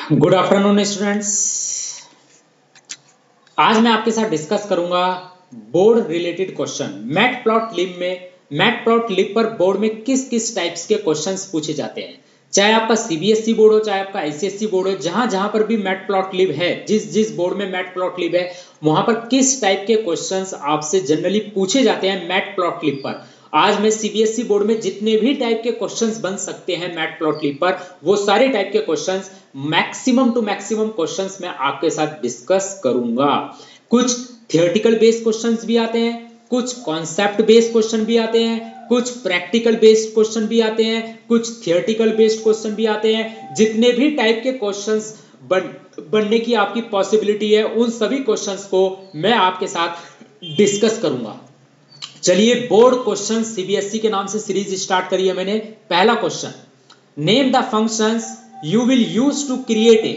Good afternoon students. आज मैं आपके साथ डिस्कस करूंगा बोर्ड रिलेटेड क्वेश्चन। मैटप्लॉटलिब में मैटप्लॉटलिब पर बोर्ड में किस किस टाइप्स के क्वेश्चंस पूछे जाते हैं, चाहे आपका सीबीएसई बोर्ड हो चाहे आपका आईसीएसई बोर्ड हो। जहां जहां पर भी मैटप्लॉटलिब है, जिस जिस बोर्ड में मैटप्लॉटलिब है वहां पर किस टाइप के क्वेश्चंस आपसे जनरली पूछे जाते हैं मैटप्लॉटलिब पर। आज मैं सीबीएसई बोर्ड में जितने भी टाइप के क्वेश्चंस बन सकते हैं मैटप्लॉटलिब पर, वो सारे टाइप के questions, maximum to maximum questions मैं आपके साथ डिस्कस करूंगा। कुछ थियोरेटिकल बेस्ड क्वेश्चंस भी आते हैं, कुछ कॉन्सेप्ट बेस्ड क्वेश्चन भी आते हैं, कुछ प्रैक्टिकल बेस्ड क्वेश्चन भी आते हैं, कुछ थियोरेटिकल बेस्ड क्वेश्चन भी आते हैं। जितने भी टाइप के क्वेश्चंस बनने की आपकी पॉसिबिलिटी है, उन सभी क्वेश्चंस को मैं आपके साथ डिस्कस करूंगा। चलिए, बोर्ड क्वेश्चन सीबीएसई के नाम से सीरीज स्टार्ट करी है मैंने। पहला question, name the functions you will use to create a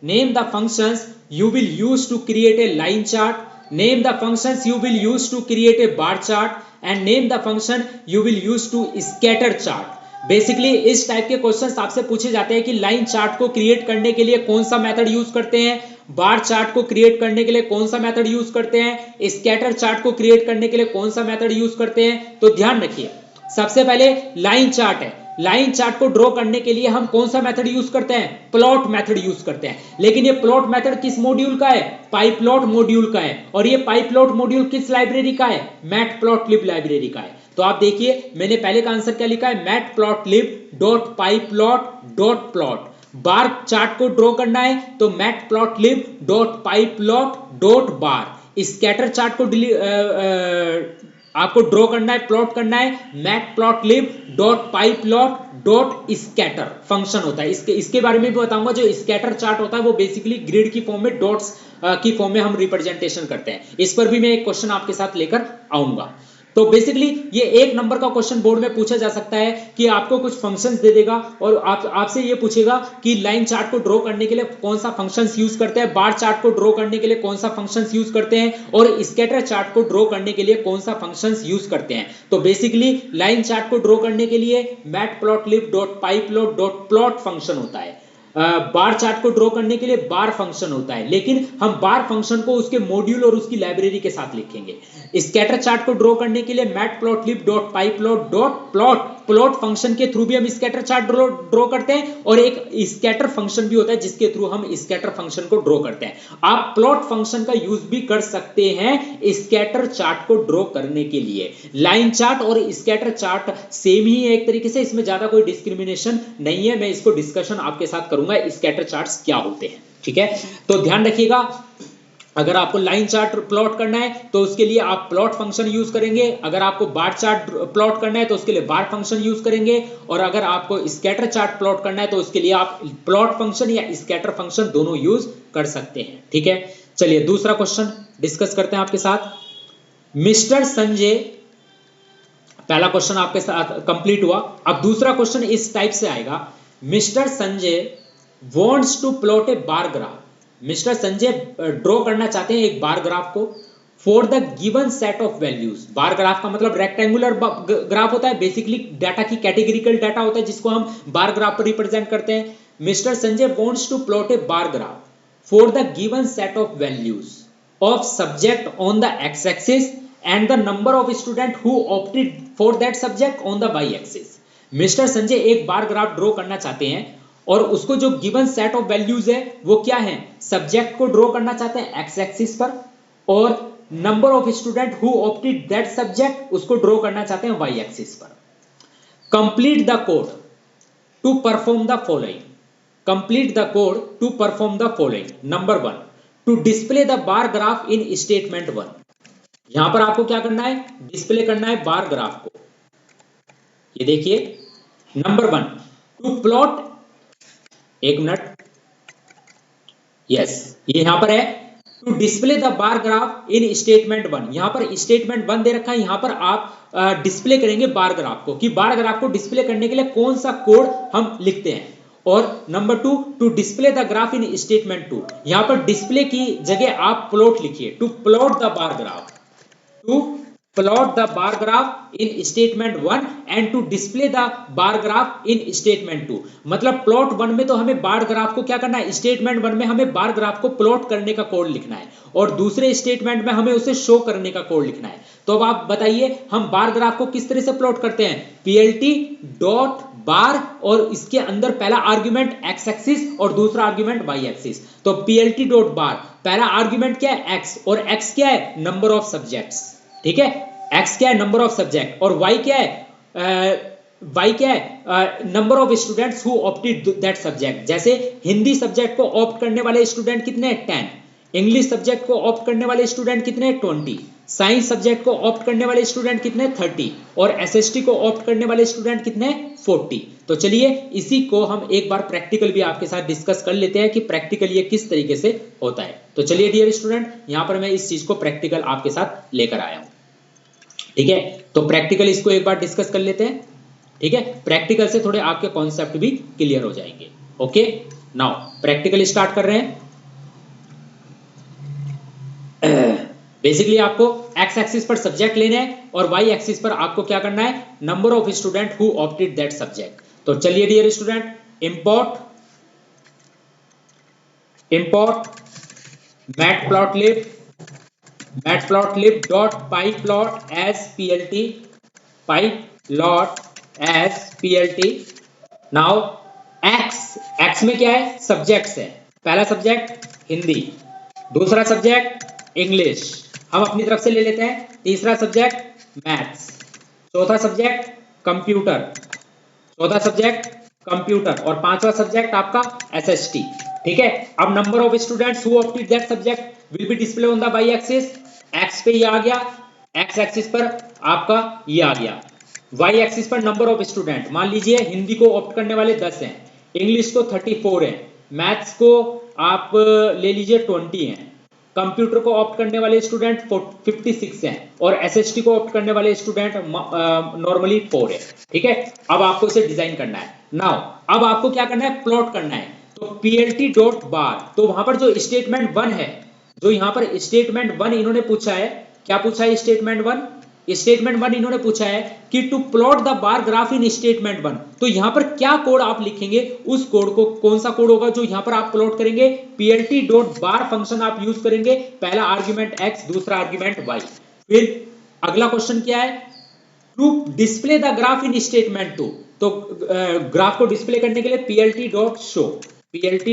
name the functions you will use to create a line chart, name the functions you will use to create a bar chart and name the function you will use to scatter chart। Basically इस type के questions आपसे पूछे जाते हैं कि line chart को create करने के लिए कौन सा मेथड यूज करते हैं, बार चार्ट को क्रिएट करने के लिए कौन सा मेथड यूज करते हैं, स्कैटर चार्ट को क्रिएट करने के लिए कौन सा मेथड यूज करते हैं। तो ध्यान रखिए, सबसे पहले लाइन चार्ट है। लाइन चार्ट को ड्रॉ करने के लिए हम कौन सा मेथड यूज करते हैं? प्लॉट मेथड यूज करते हैं। लेकिन ये प्लॉट मेथड किस मॉड्यूल का है? पाइप्लॉट मॉड्यूल का है। और ये पाइप्लॉट मॉड्यूल किस लाइब्रेरी का है? मैटप्लॉटलिब लाइब्रेरी का है। तो आप देखिए, मैंने पहले का आंसर क्या लिखा है? मैटप्लॉटलिब.पाइप्लॉट.प्लॉट। बार चार्ट को ड्रॉ करना है तो मैटप्लॉटलिब.पाइप्लॉट.बार। स्कैटर चार्ट को आपको ड्रॉ करना है, प्लॉट करना है, मैटप्लॉटलिब.पाइप्लॉट.स्कैटर फंक्शन होता है। इसके बारे में भी बताऊंगा। जो स्कैटर चार्ट होता है वो बेसिकली ग्रिड की फॉर्म में, डॉट्स की फॉर्म में हम रिप्रेजेंटेशन करते हैं। इस पर भी मैं एक क्वेश्चन आपके साथ लेकर आऊंगा। तो बेसिकली ये एक नंबर का क्वेश्चन बोर्ड में पूछा जा सकता है कि आपको कुछ फंक्शंस दे देगा और आपसे ये पूछेगा कि लाइन चार्ट को ड्रॉ करने के लिए कौन सा फंक्शंस यूज करते हैं, बार चार्ट को ड्रॉ करने के लिए कौन सा फंक्शंस यूज करते हैं और स्कैटर चार्ट को ड्रॉ करने के लिए कौन सा फंक्शंस यूज करते हैं। तो बेसिकली लाइन चार्ट को ड्रॉ करने के लिए मैटप्लॉटलिब.पाइप्लॉट.प्लॉट फंक्शन होता है। बार चार्ट को ड्रॉ करने के लिए बार फंक्शन होता है, लेकिन हम बार फंक्शन को उसके मॉड्यूल और उसकी लाइब्रेरी के साथ लिखेंगे। स्कैटर चार्ट को ड्रॉ करने के लिए मैटप्लॉटलिब.पाइप्लॉट.प्लॉट प्लॉट फंक्शन के थ्रू भी हम स्कैटर चार्ट ड्रॉ करते हैं और एक स्कैटर फंक्शन भी होता है जिसके थ्रू हम स्कैटर फंक्शन को ड्रॉ करते हैं। आप प्लॉट फंक्शन का यूज भी कर सकते हैं स्कैटर चार्ट को ड्रॉ करने के लिए। लाइन चार्ट और स्कैटर चार्ट सेम ही है एक तरीके से, इसमें ज्यादा कोई डिस्क्रिमिनेशन नहीं है। मैं इसको डिस्कशन आपके साथ करूंगा स्कैटर चार्ट्स क्या होते हैं। ठीक है, तो ध्यान रखिएगा, अगर आपको लाइन चार्ट प्लॉट करना है तो उसके लिए आप प्लॉट फंक्शन यूज करेंगे, अगर आपको बार चार्ट प्लॉट करना है तो उसके लिए बार फंक्शन यूज करेंगे, और अगर आपको स्कैटर चार्ट प्लॉट करना है तो उसके लिए आप प्लॉट फंक्शन या स्कैटर फंक्शन दोनों यूज कर सकते हैं। ठीक है, चलिए दूसरा क्वेश्चन डिस्कस करते हैं आपके साथ। मिस्टर संजय, पहला क्वेश्चन आपके साथ कंप्लीट हुआ। अब दूसरा क्वेश्चन इस टाइप से आएगा, mister Sanjay wants to plot a bar graph. Mister Sanjay draw करना चाहते हैं एक बार ग्राफ को for the given set of values. Bar graph का मतलब रेक्टेंगुलर ग्राफ होता है, बेसिकली डाटा की कैटेगरिकल डाटा होता है जिसको हम बार ग्राफ पर रिप्रेजेंट करते हैं। Mister Sanjay wants to plot a bar graph for the given set of values of subject on the x axis and the number of student who opted for that subject on the y axis। Mister Sanjay एक bar graph draw करना चाहते हैं और उसको जो given set of values है वो क्या है? सब्जेक्ट को ड्रॉ करना चाहते हैं एक्स एक्सिस पर और number of student who opted that subject उसको ड्रॉ करना चाहते हैं वाई एक्सिस पर। Complete the code to perform the following. Complete the code to perform the following. Number 1, to display the bar graph in statement 1। यहां पर आपको क्या करना है? डिस्प्ले करना है बार ग्राफ को। ये देखिए, नंबर 1, टू प्लॉट, एक मिनट, यस ये यहां पर है, to display the bar graph in statement 1। यहां पर स्टेटमेंट 1 दे रखा है, यहां पर आप डिस्प्ले करेंगे बार ग्राफ को, कि बार ग्राफ को डिस्प्ले करने के लिए कौन सा कोड हम लिखते हैं। और number 2, to display the graph in statement 2। यहां पर डिस्प्ले की जगह आप प्लॉट लिखिए, to plot the bar graph, to plot the bar graph in statement 1 and to display the bar graph in statement 2। मतलब प्लॉट 1 में तो हमें बार ग्राफ को क्या करना है, स्टेटमेंट 1 में हमें बार ग्राफ को प्लॉट करने का कोड लिखना है और दूसरे स्टेटमेंट में हमें उसे शो करने का कोड लिखना है। तो अब आप बताइए हम बार ग्राफ को किस तरह से प्लॉट करते हैं, पीएलटी डॉट बार और इसके अंदर पहला आर्गुमेंट एक्स एक्सिस और दूसरा आर्गुमेंट वाई एक्सिस। तो पीएलटी डॉट बार पहला आर्गुमेंट क्या है, एक्स, और एक्स क्या है, नंबर ऑफ सब्जेक्ट्स, ठीक है, एक्स क्या है, नंबर ऑफ सब्जेक्ट, और वाई क्या है, वाई क्या है, number of students who opted that subject. जैसे हिंदी सब्जेक्ट को ऑप्ट करने वाले स्टूडेंट कितने हैं, 10, इंग्लिश सब्जेक्ट को ऑप्ट करने वाले स्टूडेंट कितने, 20, साइंस सब्जेक्ट को ऑप्ट करने वाले स्टूडेंट कितने, 30, और एसएसटी को ऑप्ट करने वाले स्टूडेंट कितने, 40। तो चलिए इसी को हम एक बार प्रैक्टिकल भी आपके साथ डिस्कस कर लेते हैं कि प्रैक्टिकल ये किस तरीके से होता है। तो चलिए डियर स्टूडेंट, यहां पर मैं इस चीज को प्रैक्टिकल आपके साथ लेकर आया हूं, ठीक है। तो प्रैक्टिकल इसको एक बार डिस्कस कर लेते हैं, ठीक है। प्रैक्टिकल से थोड़े आपके कॉन्सेप्ट भी क्लियर हो जाएंगे। ओके, नाउ प्रैक्टिकल स्टार्ट कर रहे हैं। बेसिकली आपको एक्स एक्सिस पर सब्जेक्ट लेना है और वाई एक्सिस पर आपको क्या करना है, number of student who opted that subject. तो चलिए dear student, import matplotlib dot pyplot as plt, pyplot as plt। Now x में क्या है, सब्जेक्ट्स है, पहला सब्जेक्ट हिंदी, दूसरा सब्जेक्ट इंग्लिश, हम अपनी तरफ से ले लेते हैं, तीसरा सब्जेक्ट मैथ्स, चौथा सब्जेक्ट कंप्यूटर और पांचवा सब्जेक्ट आपका एसएसटी, ठीक है। अब number of students who opted that subject will be display on the y axis. X पे ये आ गया, एक्स एक्सिस पर आपका ये आ गया, वाई एक्सिस पर नंबर ऑफ स्टूडेंट, मान लीजिए हिंदी को ऑप्ट करने वाले 10 हैं, इंग्लिश को 34 है, मैथ्स को आप ले लीजिए 20 हैं, कंप्यूटर को ऑप्ट करने वाले स्टूडेंट 56 हैं और एसएसटी को ऑप्ट करने वाले स्टूडेंट नॉर्मली 4 है, ठीक है। अब आपको इसे डिजाइन करना है। नाउ अब आपको क्या करना है, प्लॉट करना है। तो पीएलटी डॉट बार, तो वहां पर जो स्टेटमेंट 1 है, जो यहां पर स्टेटमेंट 1 इन्होंने पूछा है, क्या पूछा है स्टेटमेंट 1, स्टेटमेंट 1 इन्होंने पूछा है कि to plot the bar graph in statement 1। तो यहां पर क्या कोड आप लिखेंगे, उस कोड को, कौन सा कोड होगा जो यहां पर आप प्लॉट करेंगे, पीएलटी डॉट बार फंक्शन आप यूज करेंगे, पहला आर्गुमेंट एक्स, दूसरा आर्गुमेंट वाई। फिर अगला क्वेश्चन क्या है, to display the graph in statement 2। तो ग्राफ को डिस्प्ले करने के लिए पीएलटी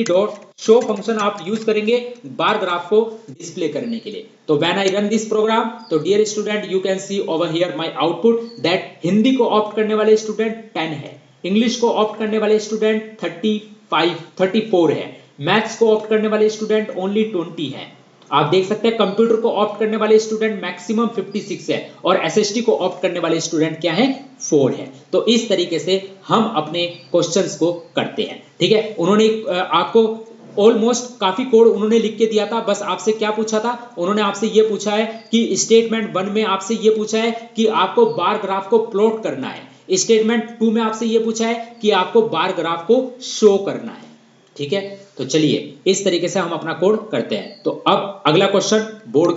डॉट शो फंक्शन आप यूज करेंगे बार ग्राफ को डिस्प्ले करने के लिए। तो when I run this program, तो dear student you can see over here my output that Hindi को ऑप्ट करने वाले स्टूडेंट 10 है, इंग्लिश को ऑप्ट करने वाले स्टूडेंट 34 है, मैथ्स को ऑप्ट करने वाले स्टूडेंट ओनली 20 है। आप देख सकते हैं कंप्यूटर को ऑप्ट करने वाले स्टूडेंट मैक्सिमम 56 है और एसएसटी को ऑप्ट करने वाले स्टूडेंट क्या है, 4 है। तो इस तरीके से हम अपने क्वेश्चंस को करते हैं, ठीक है। उन्होंने आपको ऑलमोस्ट काफी कोड उन्होंने लिख के दिया था, बस आपसे क्या पूछा था, उन्होंने आपसे ये पूछा है कि स्टेटमेंट 1 में आपसे ये पूछा है कि आपको बार ग्राफ को प्लॉट करना है, स्टेटमेंट 2 में आपसे ये पूछा है कि आपको बार ग्राफ को शो करना है, ठीक है। तो चलिए इस तरीके से हम अपना कोड करते हैं। तो अब अगला क्वेश्चन बोर्ड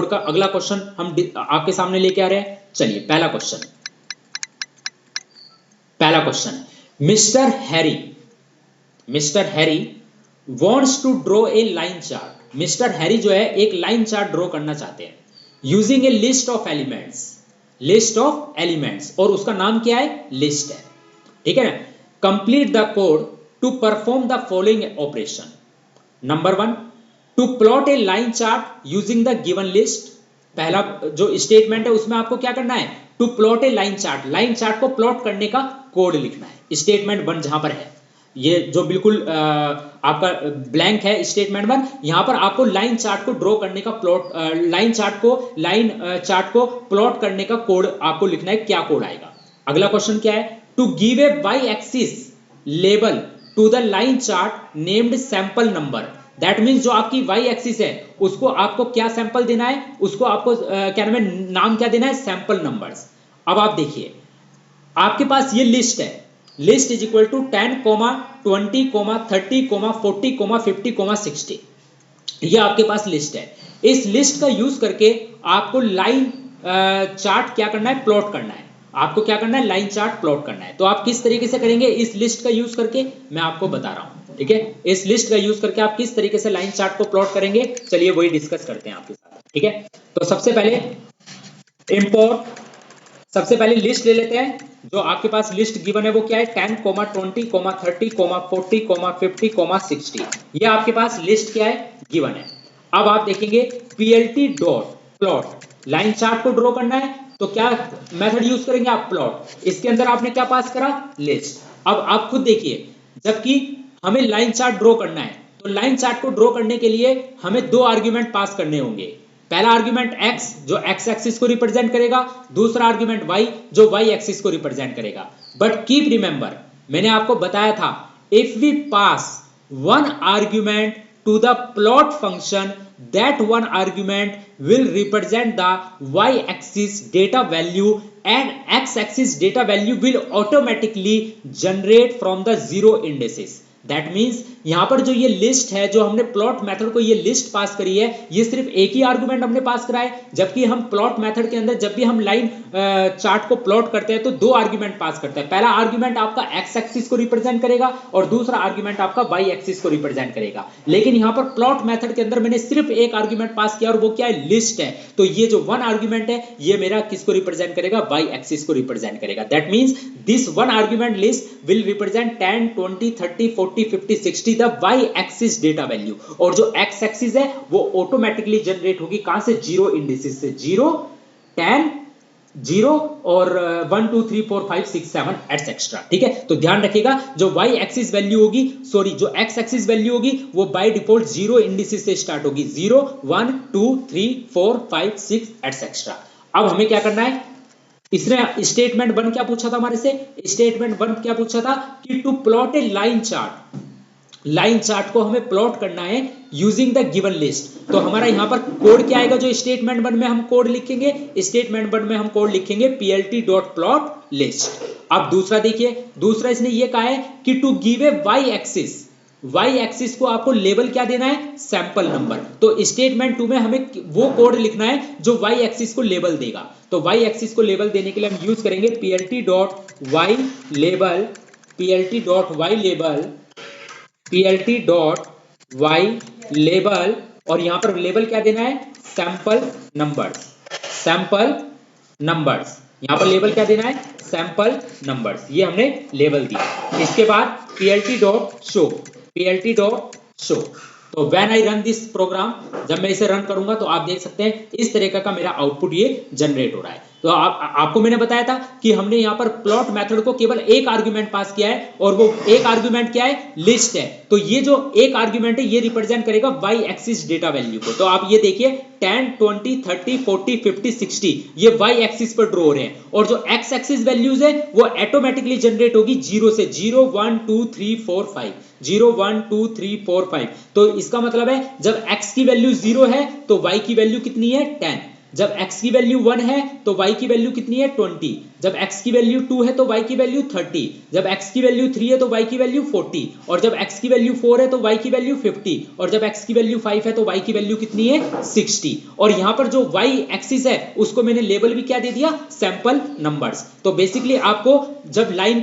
का अगला क्वेश्चन हम आपके सामने लेके आ रहे हैं। चलिए पहला question, mister Harry wants to draw a line chart। Mister Harry जो है एक लाइन चार्ट ड्रॉ करना चाहते हैं using A list of elements, और उसका नाम क्या है, लिस्ट है, ठीक है ना। Complete the code to perform the following operation. Number 1, to plot a line chart using the given list. पहला जो स्टेटमेंट है उसमें आपको क्या करना है, to plot a line chart को प्लॉट करने का कोड लिखना है। स्टेटमेंट 1 जहां पर है, ये जो बिल्कुल आपका ब्लैंक है स्टेटमेंट 1, यहां पर आपको लाइन चार्ट को ड्रॉ करने का लाइन चार्ट को प्लॉट करने का कोड आपको लिखना है। क्या कोड आएगा, अगला क्वेश्चन क्या है, to give a y axis label to the line chart named sample number. That means जो आपकी वाई एक्सिस है उसको आपको क्या सैंपल देना है, उसको आपको क्या नाम क्या देना है, सैंपल नंबर्स। अब आप देखिए आपके पास ये लिस्ट है, लिस्ट इज इक्वल टू 10, 20, 30, 40, 50, 60। ये आपके पास लिस्ट है। इस लिस्ट का यूज करके आपको लाइन चार्ट क्या करना है, प्लॉट करना है। आपको क्या करना है, लाइन चार्ट प्लॉट करना है। तो आप किस तरीके से करेंगे, इस लिस्ट का यूज करके मैं आपको बता रहा हूं, ठीक है। इस लिस्ट का यूज करके आप किस तरीके से लाइन चार्ट को प्लॉट करेंगे, चलिए वही डिस्कस करते हैं आपके साथ, ठीक है। तो सबसे पहले इंपोर्ट, सबसे पहले लिस्ट ले लेते हैं। जो आपके पास लिस्ट गिवन है वो क्या है, 10, 20, 30, 40, 50, 60। ये आपके पास लिस्ट क्या है, गिवन है। अब आप देखेंगे PLT dot plot, line chart को ड्रॉ करना है तो क्या मेथड यूज करेंगे आप, प्लॉट। इसके अंदर आपने क्या पास करा, लिस्ट। अब आप खुद देखिए, जबकि हमें लाइन चार्ट ड्रॉ करना है तो लाइन चार्ट को ड्रॉ करने के लिए हमें दो आर्ग्यूमेंट पास करने होंगे। पहला आर्ग्यूमेंट x जो x एक्सिस को रिप्रेजेंट करेगा, दूसरा आर्ग्यूमेंट y जो y एक्सिस को रिप्रेजेंट करेगा। बट कीप रिमेंबर, मैंने आपको बताया था, if we pass one argument to the plot function, that one argument will represent the y-axis data value and x-axis data value will automatically generate from the zero indices. That means यहां पर जो ये list है, जो हमने plot method को ये list पास करी है, ये सिर्फ एक ही आर्गुमेंट हमने पास करा है। जबकि हम प्लॉट मेथड के अंदर जब भी हम लाइन चार्ट को प्लॉट करते हैं तो दो आर्गुमेंट पास करते हैं। पहला आर्गुमेंट आपका एक्स एक्सिस को रिप्रेजेंट करेगा और दूसरा आर्गुमेंट आपका वाई एक्सिस को रिप्रेजेंट करेगा। लेकिन यहां पर प्लॉट मेथड के अंदर मैंने सिर्फ एक आर्गुमेंट पास किया और वो क्या है, लिस्ट है। तो ये जो वन आर्गुमेंट है ये मेरा किसको रिप्रेजेंट करेगा, वाई एक्सिस को रिप्रेजेंट करेगा। That means this one argument list will represent 10, 20, 30, 40, 50, 60 the y axis data value. और जो एक्स एक्सिस है वो ऑटोमेटिकली जनरेट होगी कहां से, जीरो इंडिसेस से, 0, 10, 0 और 1, 2, 3, 4, 5, 6, 7 एटसेट्रा। ठीक है, तो ध्यान रखिएगा जो वाई एक्सिस वैल्यू होगी, सॉरी जो एक्स एक्सिस वैल्यू होगी वो बाय डिफॉल्ट 0 इंडिसेस से स्टार्ट होगी, 0, 1, 2, 3, 4, 5, 6 एटसेट्रा। अब हमें क्या करना है, इसने स्टेटमेंट 1 क्या पूछा था हमारे से, स्टेटमेंट 1 क्या पूछा था कि to plot a line chart, line chart को हमें प्लॉट करना है यूजिंग द गिवन लिस्ट। तो हमारा यहां पर कोड क्या आएगा, जो स्टेटमेंट 1 में हम कोड लिखेंगे, स्टेटमेंट 1 में हम कोड लिखेंगे plt.plot लिस्ट। अब दूसरा देखिए, दूसरा इसने ये कहा है कि to give a y axis, y axis को आपको लेबल क्या देना है, सैंपल नंबर। तो स्टेटमेंट 2 में हमें वो कोड लिखना है जो वाई एक्सिस को लेबल देगा। तो वाई एक्सिस को लेबल देने के लिए हम यूज करेंगे plt.y label, plt.y label, plt.y label, और यहां पर लेबल क्या देना है, सैंपल नंबर्स, सैंपल नंबर्स। यहां पर लेबल क्या देना है, सैंपल नंबर्स, ये हमने लेबल दिया। इसके बाद plt.show, plt.show। तो when I run this program, जब मैं इसे रन करूंगा तो आप देख सकते हैं इस तरीके का मेरा आउटपुट ये जनरेट हो रहा है। तो आपको मैंने बताया था कि हमने यहां पर प्लॉट मेथड को केवल एक आर्गुमेंट पास किया है और वो एक आर्गुमेंट क्या है, लिस्ट है। तो ये जो एक आर्गुमेंट है ये रिप्रेजेंट करेगा वाई एक्सिस डेटा वैल्यू को। तो आप ये देखिए 10, 20, 30, 40, 50, 60 ये वाई एक्सिस पर ड्रॉ हो रहे हैं और जो एक्स एक्सिस वैल्यूज है वो ऑटोमेटिकली जनरेट होगी 0 से, 0, 1, 2, 3, 4, 5, 0, 1, 2, 3, 4, 5। तो इसका मतलब है जब x की वैल्यू 0 है तो y की वैल्यू कितनी है, 10। जब x की वैल्यू 1 है तो y की वैल्यू कितनी है, 20। जब x की वैल्यू 2 है तो y की वैल्यू 30। जब x की वैल्यू 3 है तो y की वैल्यू 40। और जब x की वैल्यू 4 है तो y की वैल्यू 50। और जब x की वैल्यू 5 है तो y की वैल्यू कितनी है, 60। और यहां पर जो y एक्सिस है उसको मैंने लेबल भी क्या दे दिया, सैंपल नंबर्स। तो बेसिकली आपको जब लाइन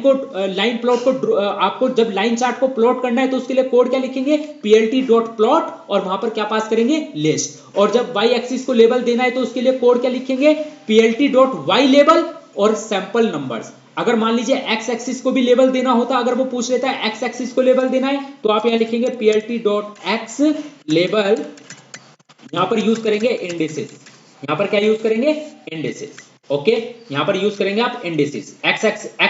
प्लॉट को आपको जब लाइन चार्ट को प्लॉट करना है तो उसके लिए कोड क्या लिखेंगे, plt.plot और वहां पर क्या पास करेंगे, लिस्ट। और जब y एक्सिस को लेबल देना है तो उसके लिए कोड क्या लिखेंगे, plt.y लेबल और सैंपल नंबर्स। अगर मान लीजिए x एक्सिस को भी लेबल देना होता, अगर वो पूछ लेता है x एक्सिस को लेबल देना है तो आप यहां लिखेंगे plt.x लेबल, यहां पर यूज करेंगे इंडिसेस, यहां पर क्या यूज करेंगे, इंडिसेस। ओके, यहां पर यूज करेंगे आप इंडिसेस। एक्स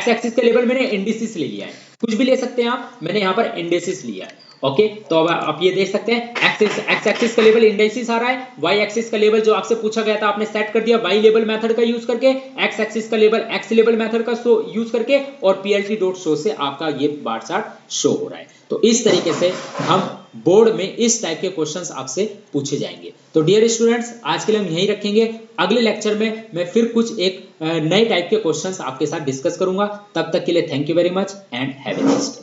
एक्सिस के लेबल मैंने इंडिसेस ले लिया है, कुछ भी ले सकते हैं आप, मैंने यहां पर इंडिसेस लिया है। ओके, तो अब आप ये देख सकते हैं एक्स एक्सिस का लेबल इंडिसेस आ रहा है, वाई एक्सिस का लेबल जो आपसे पूछा गया था आपने सेट कर दिया वाई लेबल मेथड का यूज करके, एक्स एक्सिस का लेबल एक्स लेबल मेथड का यूज करके, और plt.show से आपका ये बार चार्ट शो हो रहा है। तो इस तरीके से हम बोर्ड में इस टाइप के क्वेश्चंस आपसे पूछे जाएंगे। तो डियर स्टूडेंट्स, आज के लिए हम यहीं रखेंगे। अगले लेक्चर में मैं फिर कुछ एक नए टाइप के क्वेश्चंस आपके साथ डिस्कस करूंगा। तब तक के लिए thank you very much and have a nice day.